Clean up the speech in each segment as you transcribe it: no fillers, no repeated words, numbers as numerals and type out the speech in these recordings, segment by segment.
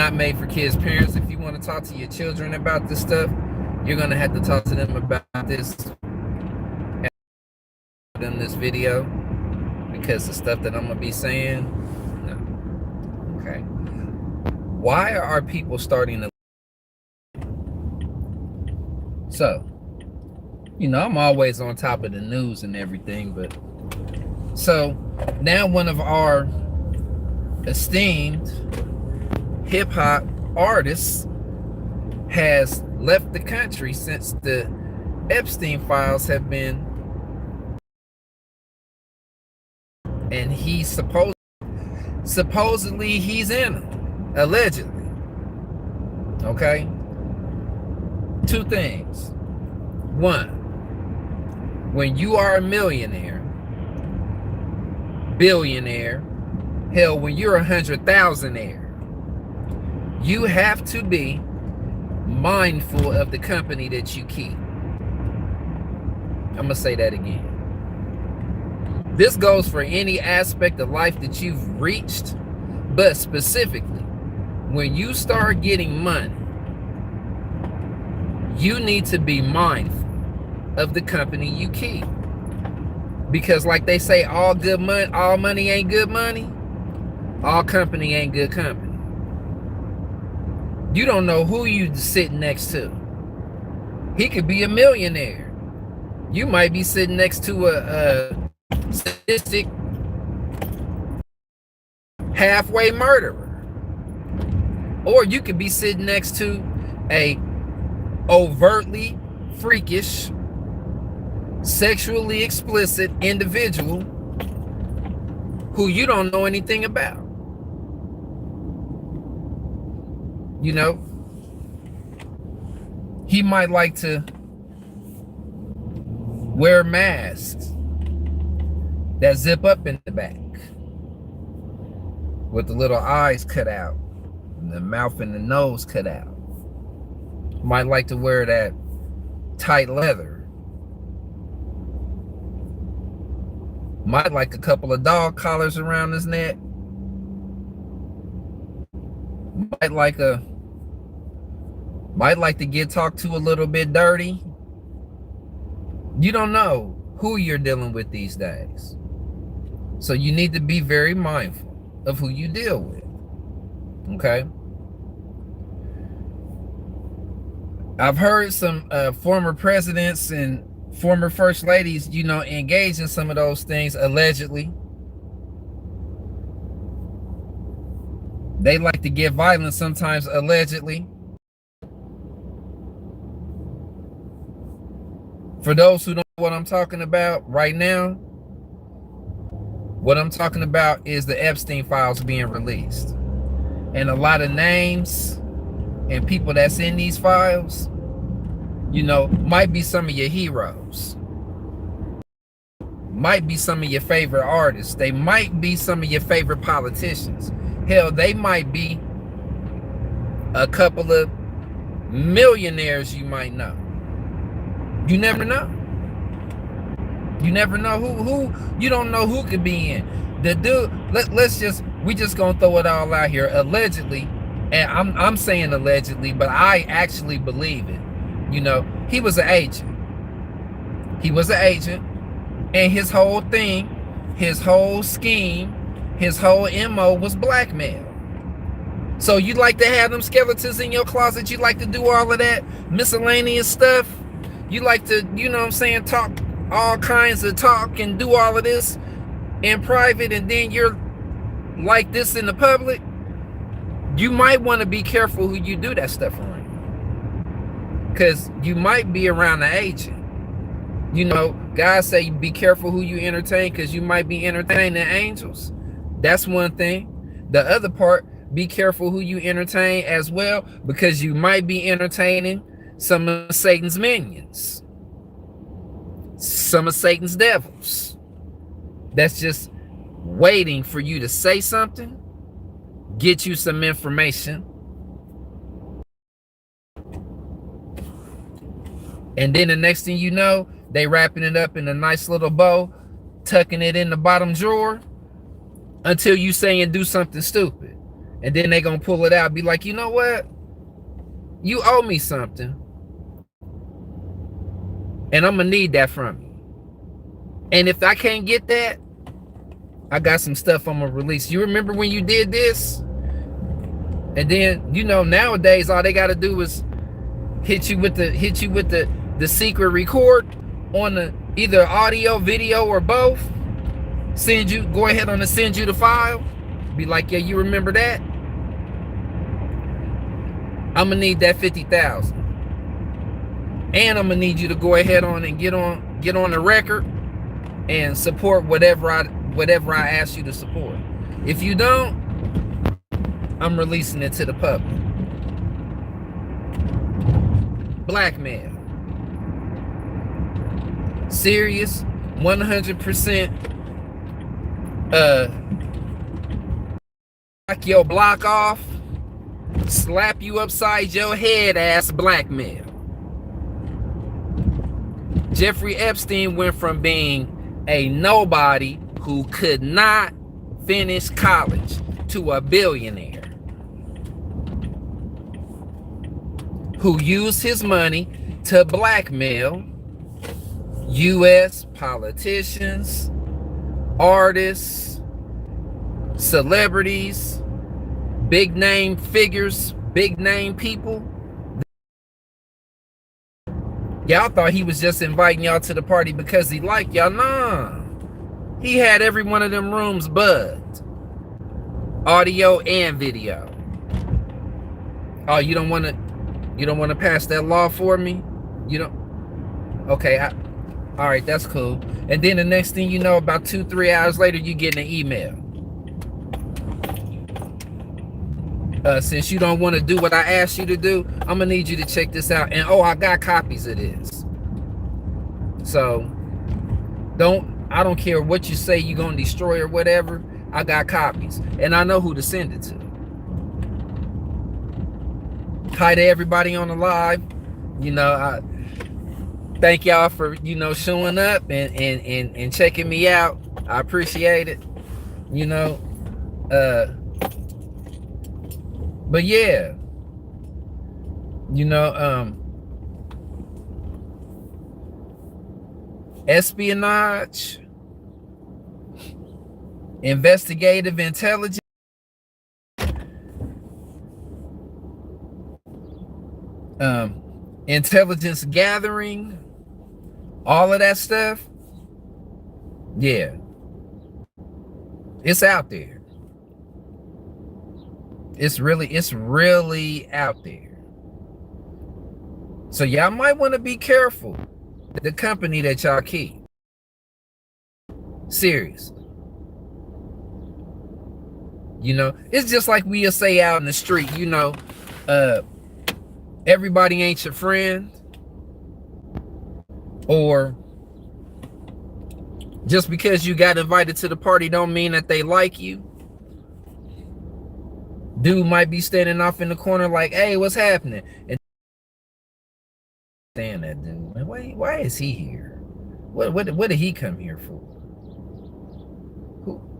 not made for kids. Parents, if you want to talk to your children about this stuff, you're going to have to talk to them about this in this video, because the stuff that I'm going to be saying, no. Okay. Why are people starting to... So, I'm always on top of the news and everything, but so now one of our esteemed hip-hop artists has left the country since the Epstine Files have been, and he supposedly he's in them, allegedly. Okay, two things. One, when you are a millionaire, billionaire, hell, when you're 100,000aire, you have to be mindful of the company that you keep. I'm gonna say that again. This goes for any aspect of life that you've reached, but specifically, when you start getting money, you need to be mindful of the company you keep. Because like they say, all money ain't good money. All company ain't good company. You don't know who you sitting next to. He could be a millionaire. You might be sitting next to a sadistic halfway murderer. Or you could be sitting next to a overtly freakish, sexually explicit individual who you don't know anything about. He might like to wear masks that zip up in the back with the little eyes cut out and the mouth and the nose cut out. Might like to wear that tight leather. Might like a couple of dog collars around his neck. Might like to get talked to a little bit dirty. You don't know who you're dealing with these days. So you need to be very mindful of who you deal with. Okay? I've heard some former presidents and former first ladies, engage in some of those things, allegedly. They like to get violent sometimes, allegedly. For those who don't know what I'm talking about right now, what I'm talking about is the Epsteine Files being released. And a lot of names and people that's in these files, might be some of your heroes. Might be some of your favorite artists. They might be some of your favorite politicians. Hell, they might be a couple of millionaires you might know. You never know. You never know who you don't know who could be in. The dude, we just gonna throw it all out here. Allegedly, and I'm saying allegedly, but I actually believe it. He was an agent. He was an agent, and his whole thing, his whole scheme, his whole MO was blackmail. So you like to have them skeletons in your closet, you like to do all of that miscellaneous stuff. You like to, talk all kinds of talk and do all of this in private, and then you're like this in the public. You might want to be careful who you do that stuff around, because you might be around the agent. Guys say be careful who you entertain, because you might be entertaining angels. That's one thing. The other part, be careful who you entertain as well, because you might be entertaining some of Satan's minions, some of Satan's devils, that's just waiting for you to say something, get you some information, and then the next thing you know, they wrapping it up in a nice little bow, tucking it in the bottom drawer, until you say and do something stupid. And then they gonna pull it out, be like, you know what? You owe me something. And I'm gonna need that from you. And if I can't get that, I got some stuff I'm gonna release. You remember when you did this? And then, you know, nowadays all they gotta do is hit you with the secret record on the either audio, video, or both. Go ahead on and send you the file. Be like, yeah, you remember that? I'm gonna need that 50,000. And I'm gonna need you to go ahead on and get on the record and support whatever I ask you to support. If you don't, I'm releasing it to the public. Blackmail. Serious, 100% knock your block off, slap you upside your head ass blackmail. Jeffrey Epstein went from being a nobody who could not finish college to a billionaire who used his money to blackmail U.S. politicians, artists, celebrities, big name figures, big name people. Y'all thought he was just inviting y'all to the party because he liked y'all. Nah. He had every one of them rooms bugged. Audio and video. Oh, you don't want to pass that law for me? You don't? Okay, all right, that's cool. And then the next thing you know, about 2-3 hours later, you get an email. Since you don't want to do what I asked you to do, I'm gonna need you to check this out. And oh, I got copies of this. So I don't care what you say you're gonna destroy or whatever. I got copies, and I know who to send it to. Hi to everybody on the live. You know, I thank y'all for, you know, showing up and checking me out. I appreciate it. You know, but yeah, you know, espionage, investigative intelligence, intelligence gathering, all of that stuff. Yeah, it's out there. It's really out there. So y'all might want to be careful the company that y'all keep. Seriously. You know, it's just like we'll say out in the street, you know, everybody ain't your friend. Or just because you got invited to the party don't mean that they like you. Dude might be standing off in the corner like, hey, what's happening? And stand that dude. Man, why is he here? What did he come here for?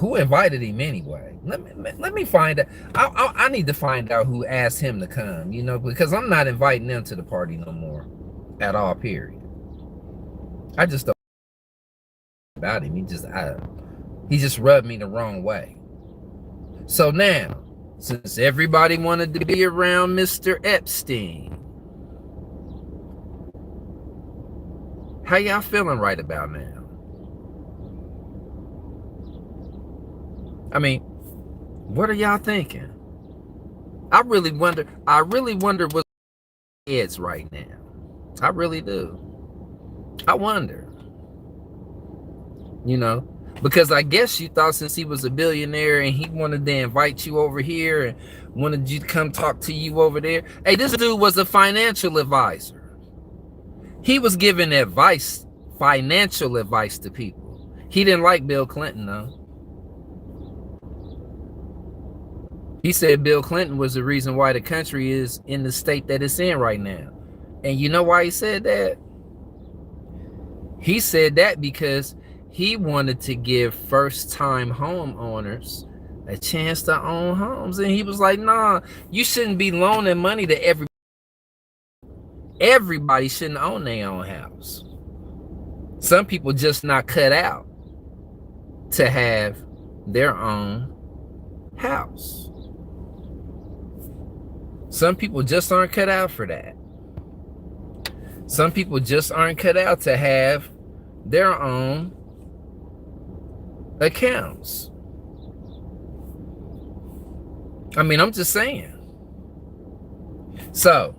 Who invited him anyway? Let me find out. I need to find out who asked him to come, you know, because I'm not inviting them to the party no more at all, period. I just don't about him. He just rubbed me the wrong way. So now, since everybody wanted to be around Mr. Epstein, how y'all feeling right about now? I mean, what are y'all thinking? I really wonder what's heads right now. I really do. I wonder. You know, because I guess you thought since he was a billionaire and he wanted to invite you over here and wanted you to come talk to you over there. Hey, this dude was a financial advisor. He was giving advice, financial advice to people. He didn't like Bill Clinton, though. He said Bill Clinton was the reason why the country is in the state that it's in right now. And you know why he said that? He said that because he wanted to give first-time homeowners a chance to own homes. And he was like, nah, you shouldn't be loaning money to everybody. Everybody shouldn't own their own house. Some people just not cut out to have their own house. Some people just aren't cut out for that. Some people just aren't cut out to have their own accounts. I mean, I'm just saying. So,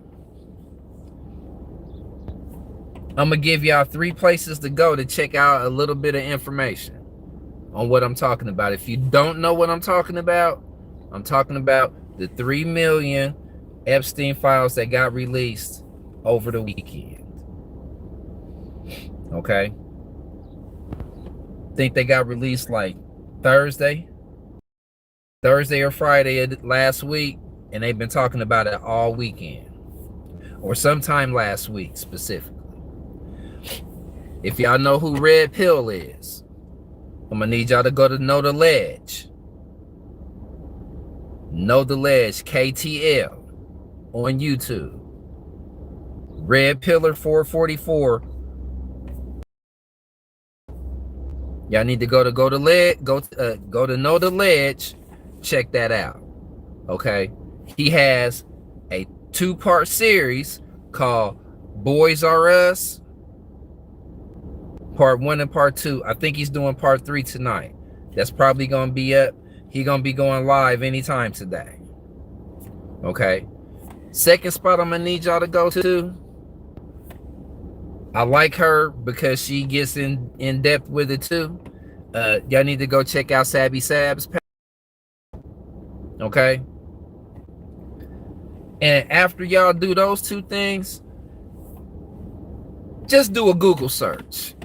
I'm going to give y'all 3 places to go to check out a little bit of information on what I'm talking about. If you don't know what I'm talking about the 3 million Epstine Files that got released over the weekend. Okay? I think they got released like Thursday or Friday last week, and they've been talking about it all weekend, or sometime last week specifically. If y'all know who Red Pill is, I'm gonna need y'all to go to Know the Ledge. Know the Ledge, KTL, on YouTube. Red Pillar 444. Y'all need to go to Know the Ledge. Check that out. Okay, he has a 2-part series called Boys Are Us, part 1 and part 2. I think he's doing part 3 tonight. That's probably gonna be up. He's gonna be going live anytime today. Okay, second spot I'm gonna need y'all to go to. I like her because she gets in depth with it too. Y'all need to go check out Sabby Sab's page. Okay, and after y'all do those 2 things, just do a Google search.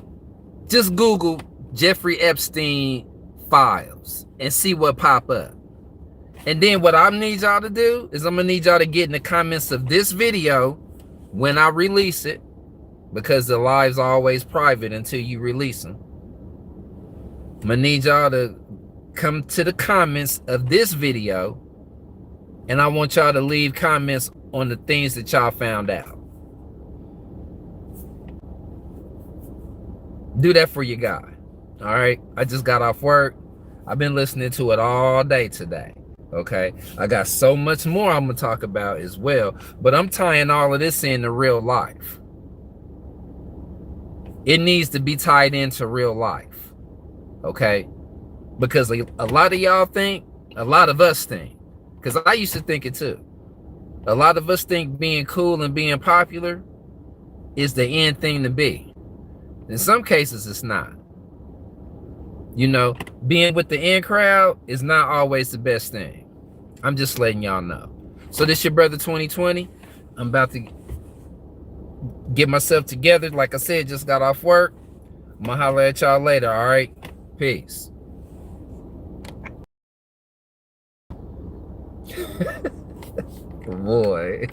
Just Google Jeffrey Epstein Files and see what pop up. And then what I need y'all to do is I'm gonna need y'all to get in the comments of this video when I release it, because the lives are always private until you release them. I'm gonna need y'all to come to the comments of this video, and I want y'all to leave comments on the things that y'all found out. Do that for your guy. All right, I just got off work. I've been listening to it all day today. Okay, I got so much more I'm gonna talk about as well, but I'm tying all of this into real life. It needs to be tied into real life. Okay, because a lot of y'all think, a lot of us think, because I used to think it too, a lot of us think being cool and being popular is the end thing to be. In some cases it's not. You know, being with the in crowd is not always the best thing. I'm just letting y'all know. So this your brother 2020. I'm about to get myself together. Like I said, just got off work. I'm gonna holler at y'all later. All right, peace. Boy.